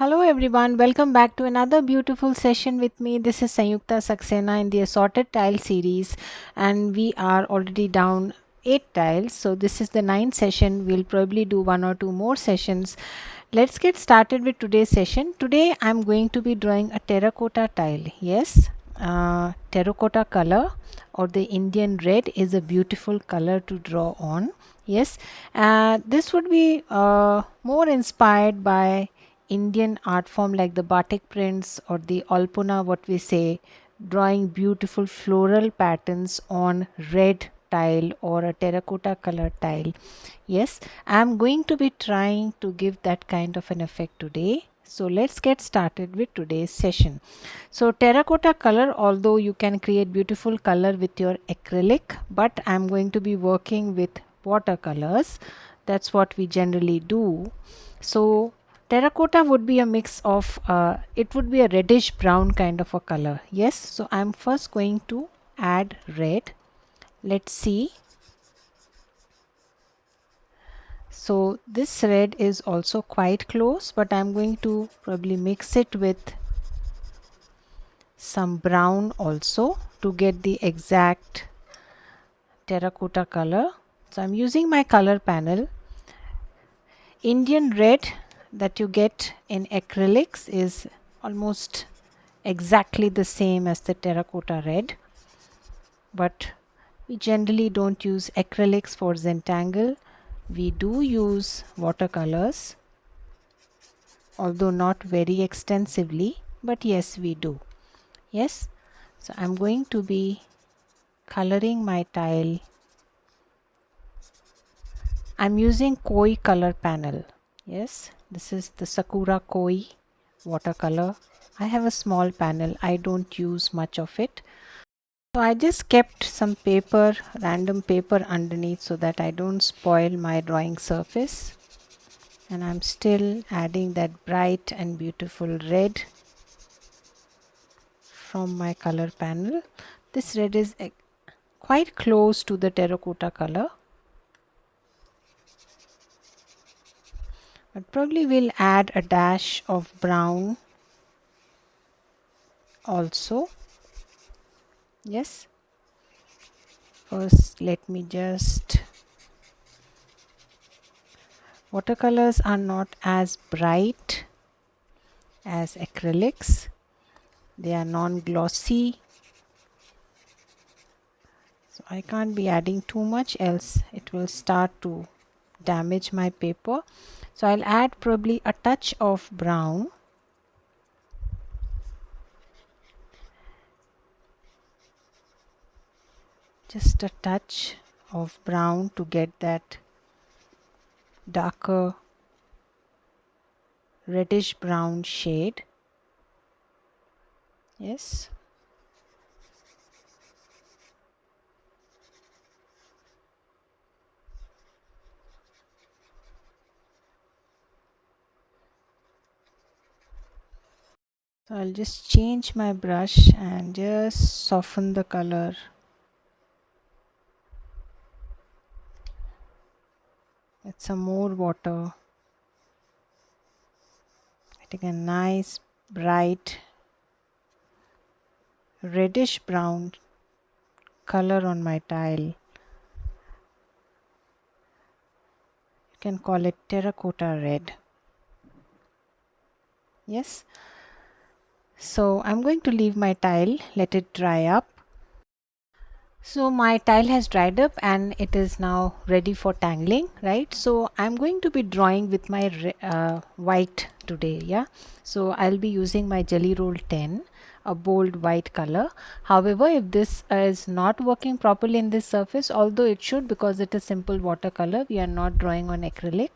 Hello everyone, welcome back to another beautiful session with me. This is Sanyukta Saxena in the Assorted Tile series, and we are already down 8 tiles. So this is the 9th session. We'll probably do 1 or 2 more sessions. Let's get started with today's session. Today I'm going to be drawing a terracotta tile. Yes, terracotta color or the Indian red is a beautiful color to draw on. Yes, this would be more inspired by Indian art form like the batik prints or the alpuna, what we say, drawing beautiful floral patterns on red tile or a terracotta color tile. Yes, I'm going to be trying to give that kind of an effect today. So let's get started with today's session. So terracotta color, although you can create beautiful color with your acrylic, but I'm going to be working with watercolors. That's what we generally do. So terracotta would be a mix of, it would be a reddish brown kind of a color. Yes, so I'm first going to add red. Let's see. So this red is also quite close, but I'm going to probably mix it with some brown also to get the exact terracotta color. So I'm using my color panel. Indian red that you get in acrylics is almost exactly the same as the terracotta red, but we generally don't use acrylics for Zentangle. We do use watercolors, although not very extensively, but yes, we do. Yes, so I'm going to be coloring my tile. I'm using koi color panel. Yes, this is the Sakura koi watercolor. I have a small panel. I don't use much of it. So I just kept some paper, random paper underneath so that I don't spoil my drawing surface. And I'm still adding that bright and beautiful red from my color panel. This red is quite close to the terracotta color, but probably we'll add a dash of brown also. Yes, first let me just, watercolors are not as bright as acrylics. They are non-glossy, so I can't be adding too much, else it will start to damage my paper. So I'll add probably a touch of brown. Just a touch of brown to get that darker reddish brown shade. Yes. So I'll just change my brush and just soften the color. Add some more water. I take a nice bright reddish brown color on my tile. You can call it terracotta red. Yes. So I'm going to leave my tile, let it dry up. So my tile has dried up and it is now ready for tangling, right? So I'm going to be drawing with my white today. Yeah, so I'll be using my GellyRoll 10, a bold white color. However, if this is not working properly in this surface, although it should because it is simple watercolor, we are not drawing on acrylic,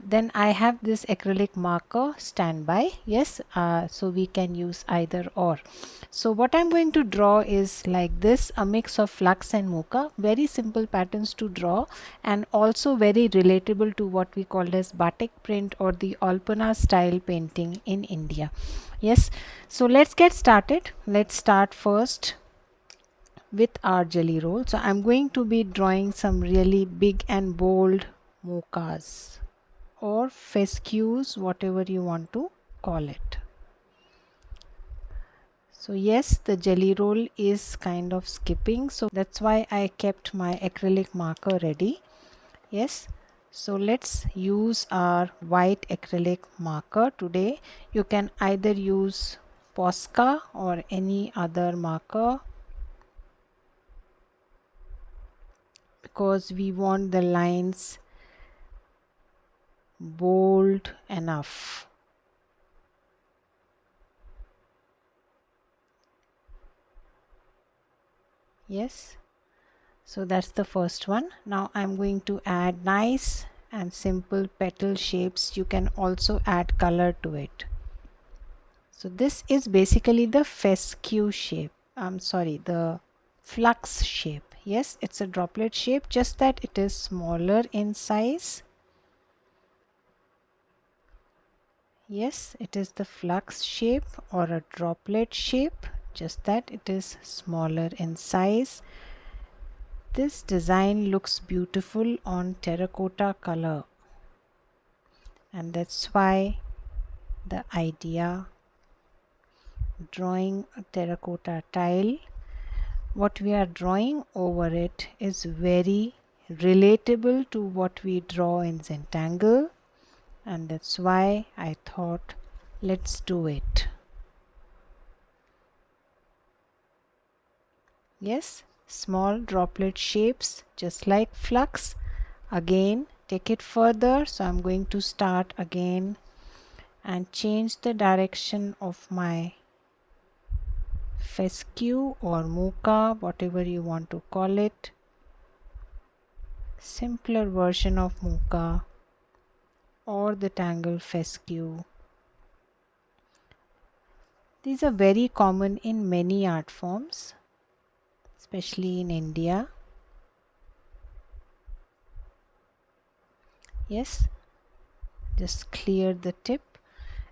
then I have this acrylic marker standby. Yes, so we can use either or. So what I'm going to draw is like this, a mix of flux and MOOKA, very simple patterns to draw and also very relatable to what we call as batik print or the alpana style painting in India. Yes, so let's get started. Let's start first with our GellyRoll. So I'm going to be drawing some really big and bold MOOKAs or FESCUs, whatever you want to call it. So yes, the jelly roll is kind of skipping, so that's why I kept my acrylic marker ready. Yes, so let's use our white acrylic marker today. You can either use Posca or any other marker, because we want the lines bold enough. Yes, so that's the first one. Now I'm going to add nice and simple petal shapes. You can also add color to it. So this is basically the FESCU shape. I'm sorry, the flux shape. Yes, it's a droplet shape, just that it is smaller in size. Yes, it is the flux shape or a droplet shape, just that it is smaller in size. This design looks beautiful on terracotta color, and that's why the idea drawing a terracotta tile, what we are drawing over it is very relatable to what we draw in Zentangle, and that's why I thought let's do it. Yes, small droplet shapes just like flux. Again, take it further, so I'm going to start again and change the direction of my FESCU or MOOKA, whatever you want to call it. Simpler version of MOOKA or the Tangle FESCU. These are very common in many art forms, especially in India. Yes, just clear the tip,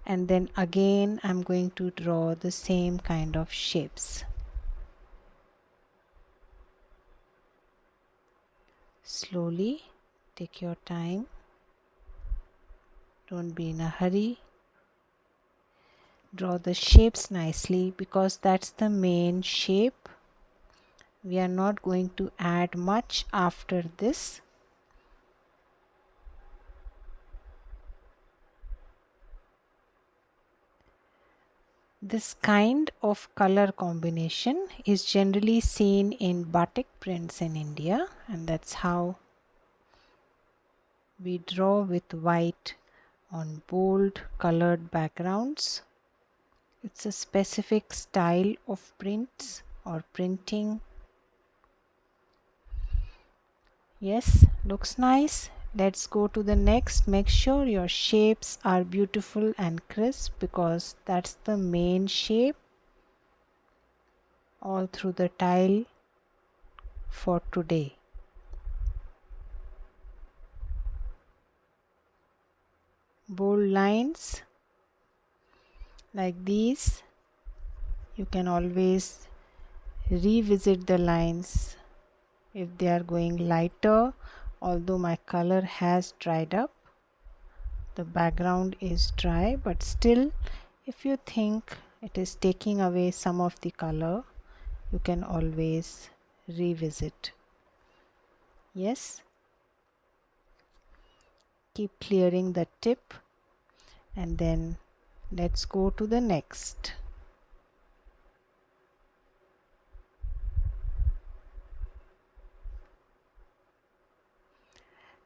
and then again I'm going to draw the same kind of shapes. Slowly, take your time. Don't be in a hurry. Draw the shapes nicely, because that's the main shape. We are not going to add much after this. This kind of color combination is generally seen in batik prints in India, and that's how we draw with white on bold colored backgrounds. It's a specific style of prints or printing. Yes, looks nice. Let's go to the next. Make sure your shapes are beautiful and crisp, because that's the main shape all through the tile for today. Bold lines like these, you can always revisit the lines if they are going lighter. Although my color has dried up, the background is dry, but still, if you think it is taking away some of the color, you can always revisit. Yes, keep clearing the tip, and then let's go to the next.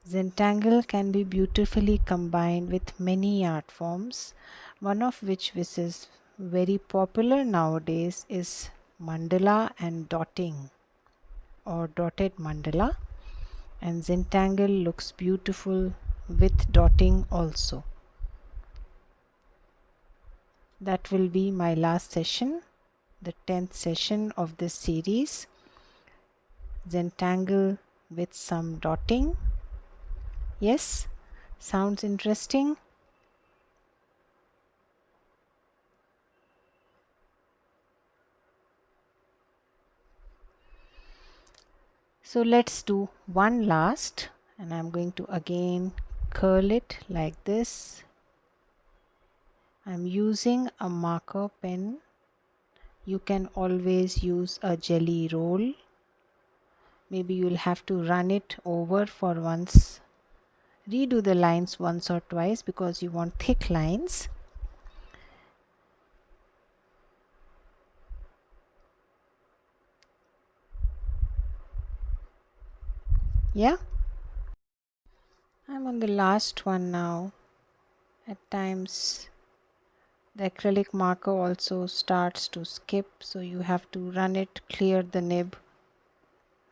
Zentangle can be beautifully combined with many art forms, one of which is very popular nowadays is mandala and dotting or dotted mandala, and Zentangle looks beautiful with dotting also. That will be my last session, the 10th session of this series. Zentangle with some dotting. Yes, sounds interesting. So let's do one last, and I'm going to again curl it like this. I'm using a marker pen. You can always use a GellyRoll. Maybe you'll have to run it over for once. Redo the lines once or twice because you want thick lines. Yeah, I'm on the last one now. At times the acrylic marker also starts to skip, so you have to run it, clear the nib,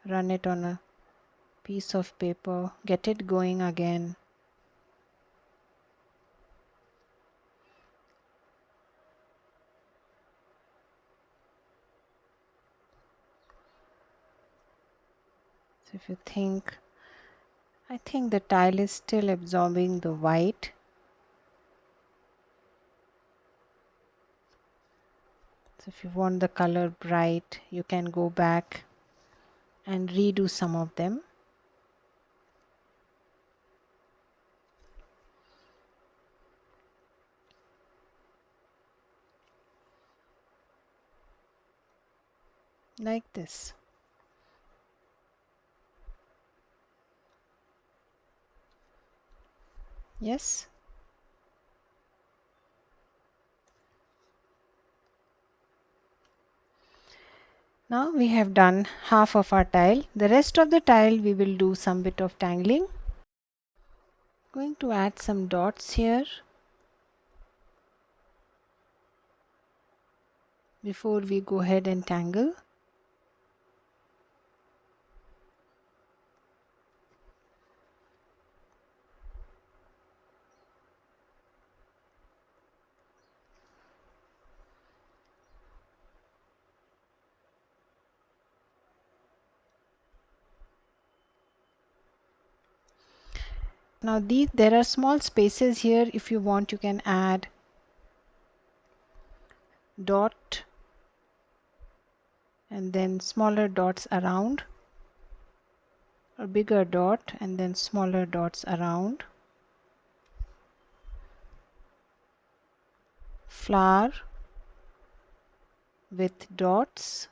run it on a piece of paper, get it going again. So if you think, I think the tile is still absorbing the white. So if you want the color bright, you can go back and redo some of them. Like this. Yes. Now we have done half of our tile. The rest of the tile we will do some bit of tangling. Going to add some dots here before we go ahead and tangle. Now there are small spaces here. If you want, you can add dot and then smaller dots around, or bigger dot and then smaller dots around. Flower with dots.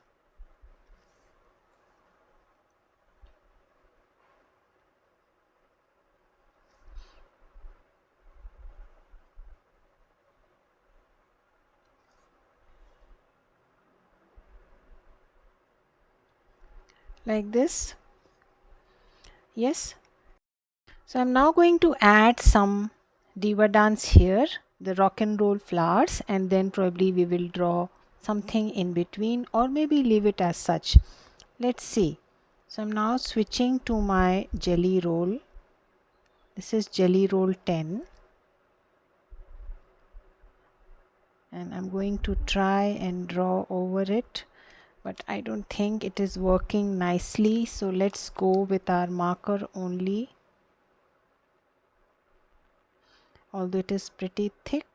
Like this. Yes. So I'm now going to add some DIVADANCE here, the rock and roll flowers, and then probably we will draw something in between or maybe leave it as such. Let's see. So I'm now switching to my GellyRoll. This is GellyRoll 10. And I'm going to try and draw over it, but I don't think it is working nicely, so let's go with our marker only, although it is pretty thick,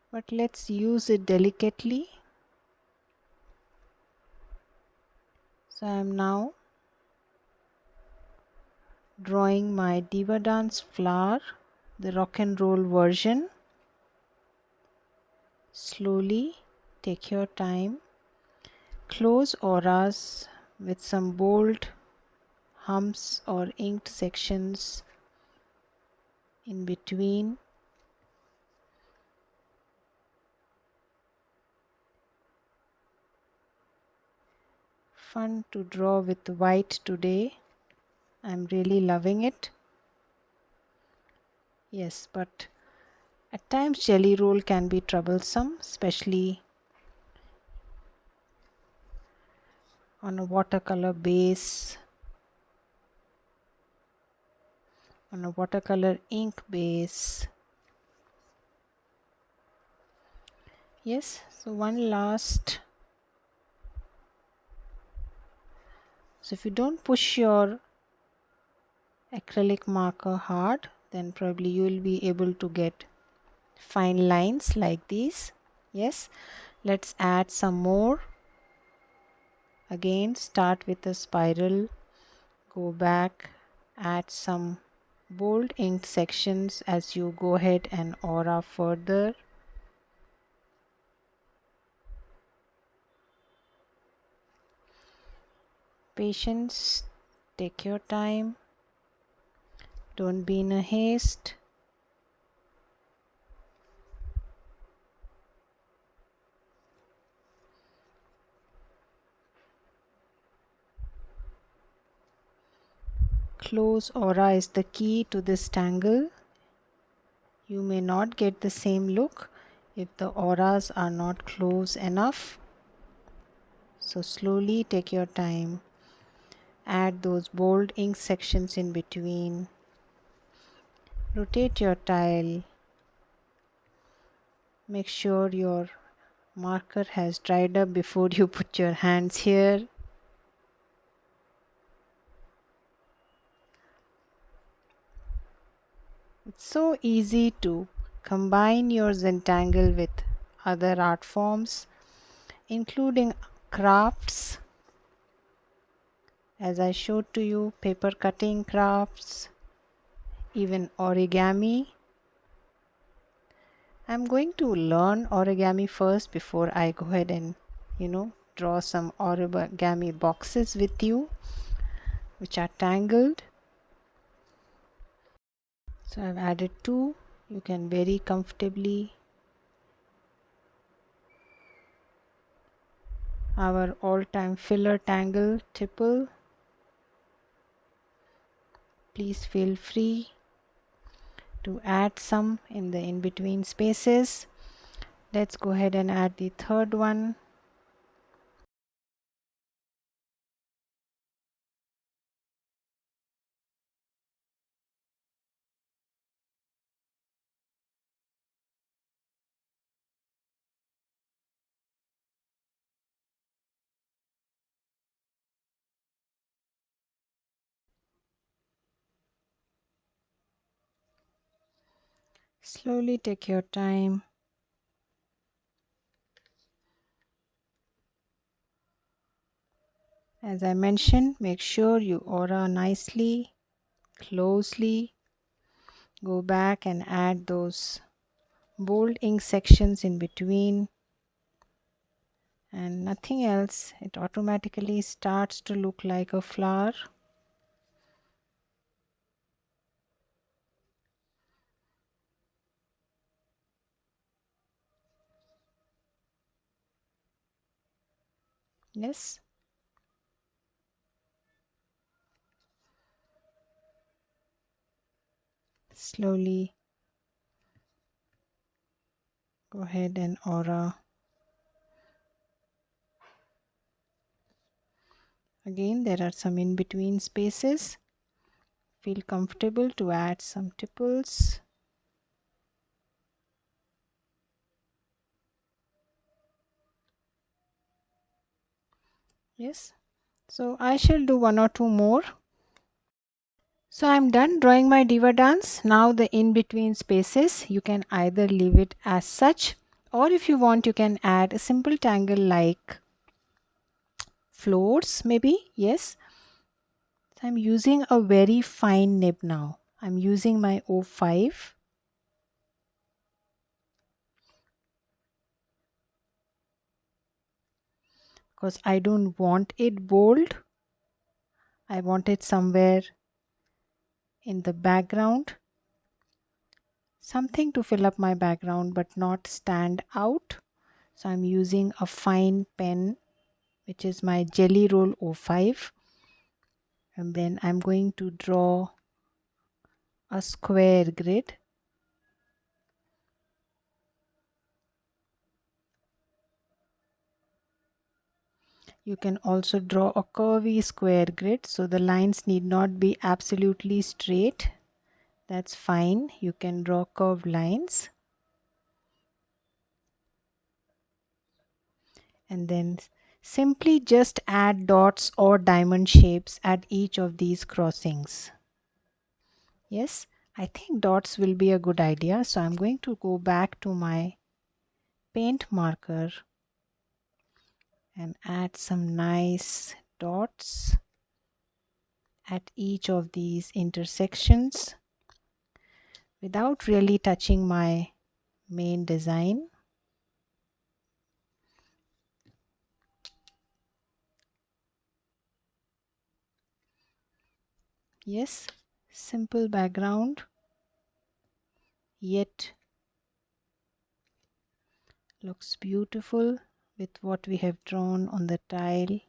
but let's use it delicately. So I am now drawing my DIVADANCE flower, the rock and roll version. Slowly, take your time. Close auras with some bold humps or inked sections in between. Fun to draw with white today. I'm really loving it. Yes, but at times GellyRoll can be troublesome, especially on a watercolor base, on a watercolor ink base. Yes, so one last. So if you don't push your acrylic marker hard, then probably you will be able to get fine lines like these. Yes, let's add some more. Again, start with a spiral, go back, add some bold inked sections as you go ahead and aura further. Patience, take your time, don't be in a haste. Close aura is the key to this tangle. You may not get the same look if the auras are not close enough. So slowly take your time. Add those bold ink sections in between. Rotate your tile. Make sure your marker has dried up before you put your hands here. It's so easy to combine your Zentangle with other art forms, including crafts, as I showed to you, paper cutting crafts, even origami. I'm going to learn origami first before I go ahead and draw some origami boxes with you which are tangled. So I've added 2. You can very comfortably. Our all-time filler tangle tipple. Please feel free to add some in the in-between spaces. Let's go ahead and add the third one. Slowly take your time. As I mentioned, make sure you aura nicely, closely. Go back and add those bold ink sections in between, and nothing else. It automatically starts to look like a flower. Yes. Slowly go ahead and aura. Again, there are some in between spaces. Feel comfortable to add some tipples. Yes. So I shall do 1 or 2 more. So I'm done drawing my diva dance. Now the in between spaces, you can either leave it as such, or if you want, you can add a simple tangle like FLORZ maybe. Yes. So I'm using a very fine nib now. I'm using my 05. Because I don't want it bold. I want it somewhere in the background. Something to fill up my background but not stand out. So I'm using a fine pen, which is my GellyRoll 05. And then I'm going to draw a square grid. You can also draw a curvy square grid, so the lines need not be absolutely straight. That's fine. You can draw curved lines. And then simply just add dots or diamond shapes at each of these crossings. Yes, I think dots will be a good idea. So I'm going to go back to my paint marker and add some nice dots at each of these intersections. without really touching my main design. Yes, simple background, yet looks beautiful with what we have drawn on the tile.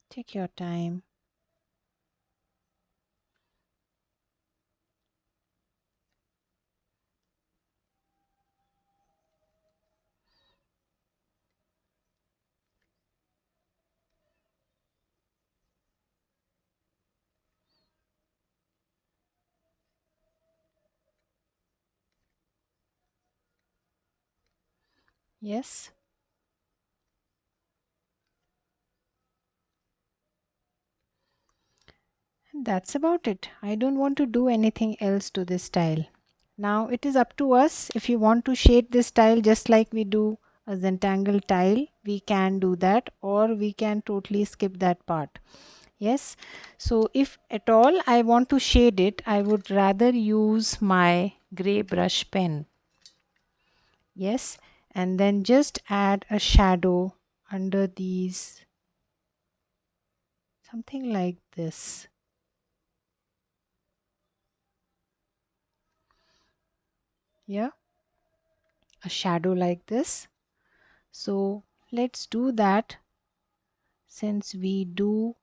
Take your time. Yes, and that's about it. I don't want to do anything else to this tile. Now it is up to us. If you want to shade this tile just like we do a Zentangle tile, we can do that, or we can totally skip that part. Yes, so if at all I want to shade it, I would rather use my gray brush pen. Yes, and then just add a shadow under these, something like this. Yeah, a shadow like this. So let's do that. Since we do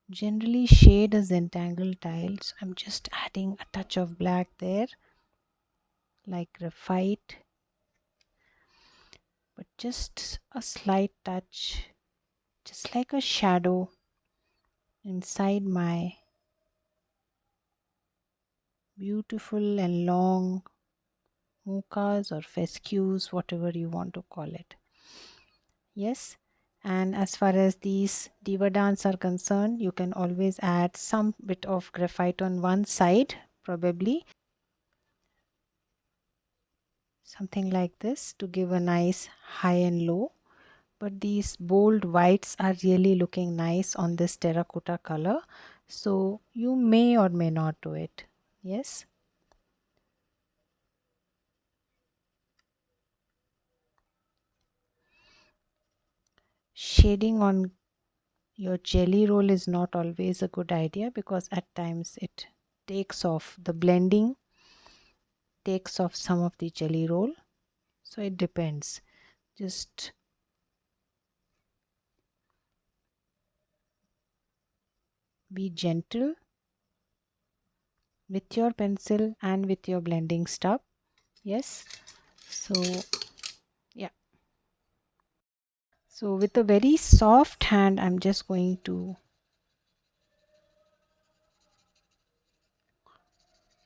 generally shade a Zentangle tiles, I'm just adding a touch of black there, like graphite, but just a slight touch, just like a shadow inside my beautiful and long MOOKAs or FESCUs, whatever you want to call it. Yes, and as far as these DIVADANCE are concerned, you can always add some bit of graphite on one side, probably something like this, to give a nice high and low. But these bold whites are really looking nice on this terracotta color, so you may or may not do it. Yes, shading on your GellyRoll is not always a good idea, because at times it takes off, the blending takes off some of the GellyRoll, so it depends. Just be gentle with your pencil and with your blending stuff. Yes, so yeah, so with a very soft hand I'm just going to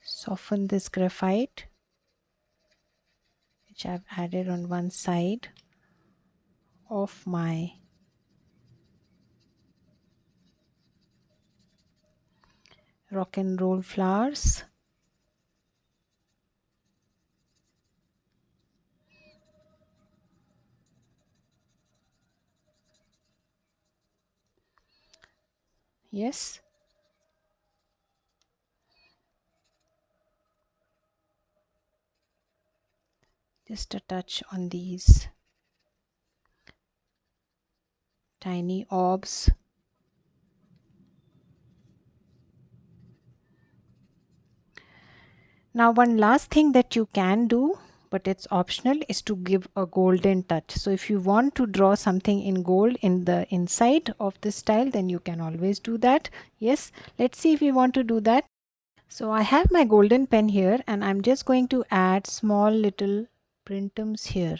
soften this graphite which I've added on one side of my rock and roll flowers. Yes, just a touch on these tiny orbs. Now one last thing that you can do, but it's optional, is to give a golden touch. So if you want to draw something in gold in the inside of this tile, then you can always do that. Yes, let's see if we want to do that. So I have my golden pen here, and I'm just going to add small little PRINTEMPS here,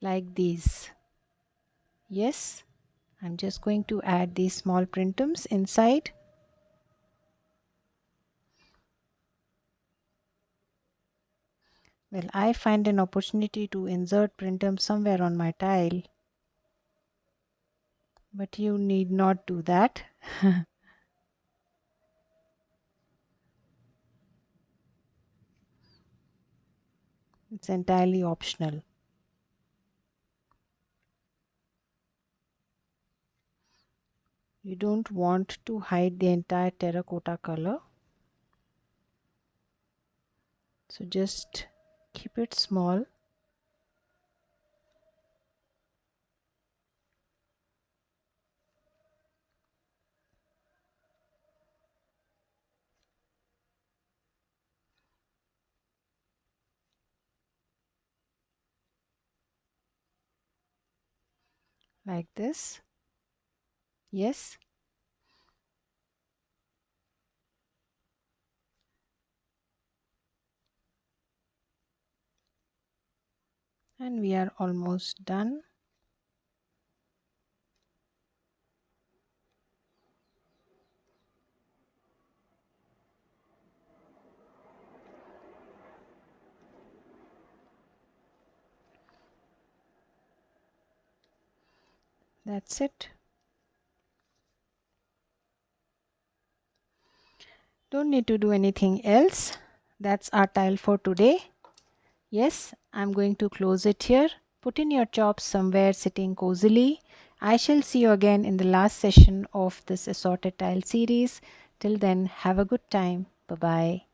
like these. Yes, I'm just going to add these small PRINTEMPS inside. Well, I find an opportunity to insert PRINTEMPS somewhere on my tile, but you need not do that. It's entirely optional. You don't want to hide the entire terracotta color. So just keep it small. Like this. Yes. And we are almost done. That's it. Don't need to do anything else. That's our tile for today. Yes, I'm going to close it here. Put in your chops somewhere sitting cozily. I shall see you again in the last session of this assorted tile series. Till then, have a good time. Bye bye.